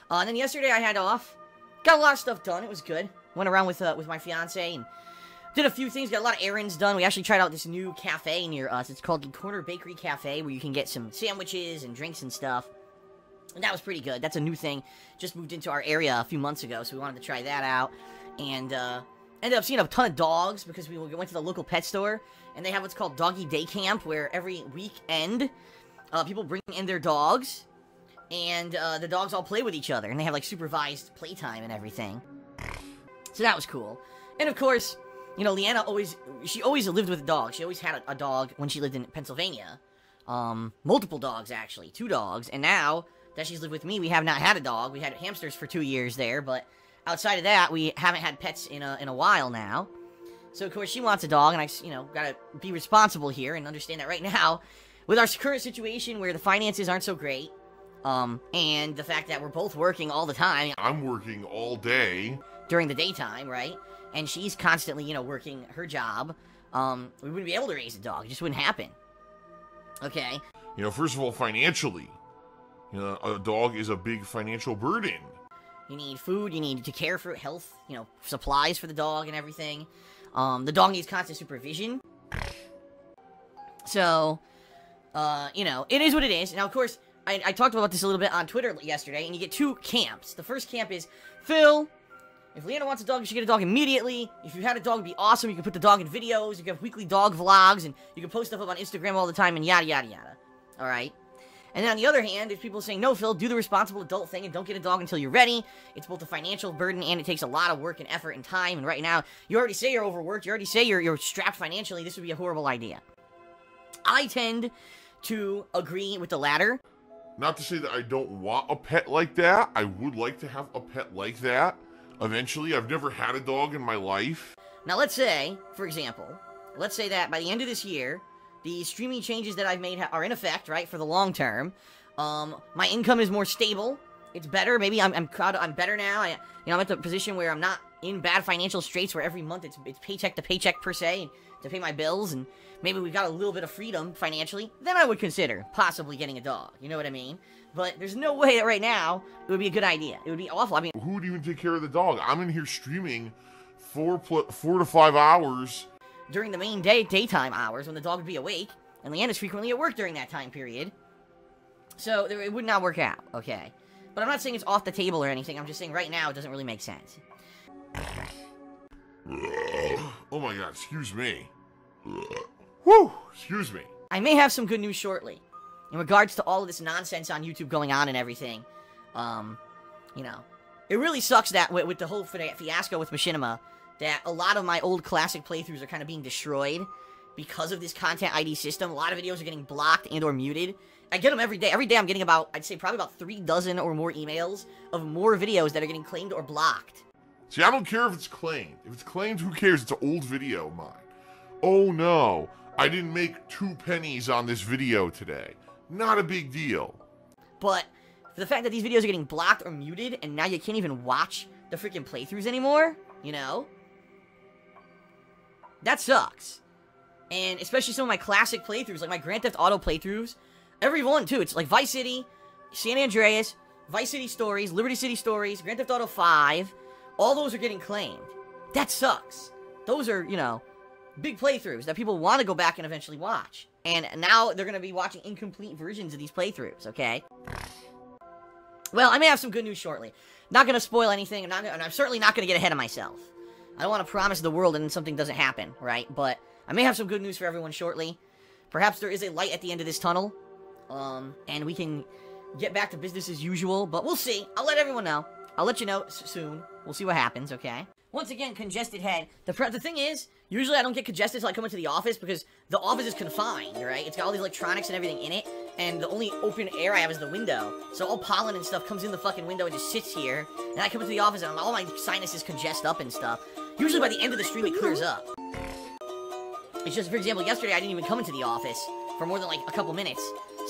And then yesterday I had off. Got a lot of stuff done. It was good. Went around with my fiance and did a few things. Got a lot of errands done. We actually tried out this new cafe near us. It's called the Corner Bakery Cafe, where you can get some sandwiches and drinks and stuff. And that was pretty good. That's a new thing. Just moved into our area a few months ago, so we wanted to try that out. And ended up seeing a ton of dogs because we went to the local pet store. And they have what's called Doggy Day Camp, where every weekend, people bring in their dogs. And the dogs all play with each other. And they have, like, supervised playtime and everything. So that was cool. And, of course, you know, Leanna always lived with a dog. She always had a dog when she lived in Pennsylvania. Multiple dogs, actually. 2 dogs. And now that she's lived with me, we have not had a dog. We had hamsters for 2 years there. But outside of that, we haven't had pets in a while now. So, of course, she wants a dog. And I, you know, gotta be responsible here and understand that right now, with our current situation where the finances aren't so great, and the fact that we're both working all the time. I'm working all day. During the daytime, right? And she's constantly, you know, working her job. We wouldn't be able to raise a dog. It just wouldn't happen. Okay? You know, first of all, financially, you know, a dog is a big financial burden. You need food, you need to care for health, you know, supplies for the dog and everything. The dog needs constant supervision. So, you know, it is what it is. Now, of course, I talked about this a little bit on Twitter yesterday, and you get 2 camps. The first camp is, Phil, if Leanna wants a dog, you should get a dog immediately. If you had a dog, it'd be awesome. You can put the dog in videos. You can have weekly dog vlogs, and you can post stuff up on Instagram all the time, and yada, yada, yada. Alright? And then on the other hand, there's people saying, no, Phil, do the responsible adult thing, and don't get a dog until you're ready. It's both a financial burden, and it takes a lot of work and effort and time, and right now, you already say you're overworked. You already say you're strapped financially. This would be a horrible idea. I tend to agree with the latter. Not to say that I don't want a pet like that. I would like to have a pet like that. Eventually, I've never had a dog in my life. Now, let's say, for example, let's say that by the end of this year, the streaming changes that I've made are in effect, right, for the long term. My income is more stable. It's better. Maybe I'm better now. I'm at the position where I'm not in bad financial straits where every month it's paycheck to paycheck, per se, to pay my bills, and maybe we've got a little bit of freedom financially. Then I would consider possibly getting a dog. You know what I mean? But there's no way that right now it would be a good idea. It would be awful. I mean, who would even take care of the dog? I'm in here streaming 4 to 5 hours during the main daytime hours when the dog would be awake, and Leanna's frequently at work during that time period. So it would not work out, okay? But I'm not saying it's off the table or anything. I'm just saying right now it doesn't really make sense. Oh my god, excuse me. Whew, excuse me. I may have some good news shortly. In regards to all of this nonsense on YouTube going on and everything. You know, it really sucks that with the whole fiasco with Machinima, that a lot of my old classic playthroughs are kind of being destroyed because of this content ID system. A lot of videos are getting blocked and or muted. I get them every day. Every day I'm getting I'd say probably about 3 dozen or more emails of more videos that are getting claimed or blocked. See, I don't care if it's claimed. If it's claimed, who cares? It's an old video of mine. Oh no, I didn't make 2 pennies on this video today. Not a big deal. But for the fact that these videos are getting blocked or muted, and now you can't even watch the freaking playthroughs anymore, you know? That sucks. And especially some of my classic playthroughs, like my Grand Theft Auto playthroughs. Every one, too. It's like Vice City, San Andreas, Vice City Stories, Liberty City Stories, Grand Theft Auto 5. All those are getting claimed. That sucks. Those are, you know, big playthroughs that people want to go back and eventually watch. And now they're going to be watching incomplete versions of these playthroughs, okay? Well, I may have some good news shortly. Not going to spoil anything, and I'm certainly not going to get ahead of myself. I don't want to promise the world and then something doesn't happen, right? But I may have some good news for everyone shortly. Perhaps there is a light at the end of this tunnel, and we can get back to business as usual, but we'll see. I'll let everyone know. I'll let you know soon. We'll see what happens, okay? Once again, congested head. The thing is, usually I don't get congested until I come into the office because the office is confined, right? It's got all these electronics and everything in it, and the only open air I have is the window. So all pollen and stuff comes in the fucking window and just sits here, and I come into the office and all my sinuses congest up and stuff. Usually by the end of the stream it clears up. It's just, for example, yesterday I didn't even come into the office for more than like a couple minutes.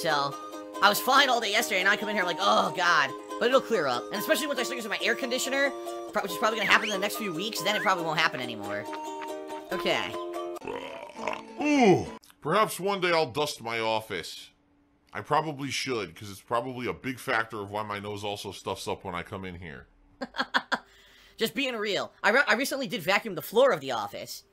So, I was fine all day yesterday, and I come in here like, oh god. But it'll clear up. And especially once I start using my air conditioner, which is probably going to happen in the next few weeks, then it probably won't happen anymore. Okay. Ooh. Perhaps one day I'll dust my office. I probably should, because it's probably a big factor of why my nose also stuffs up when I come in here. Just being real. I recently did vacuum the floor of the office.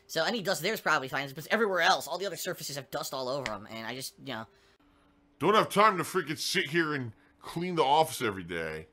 So any dust there is probably fine. But everywhere else, all the other surfaces have dust all over them. And I just, Don't have time to freaking sit here and clean the office every day.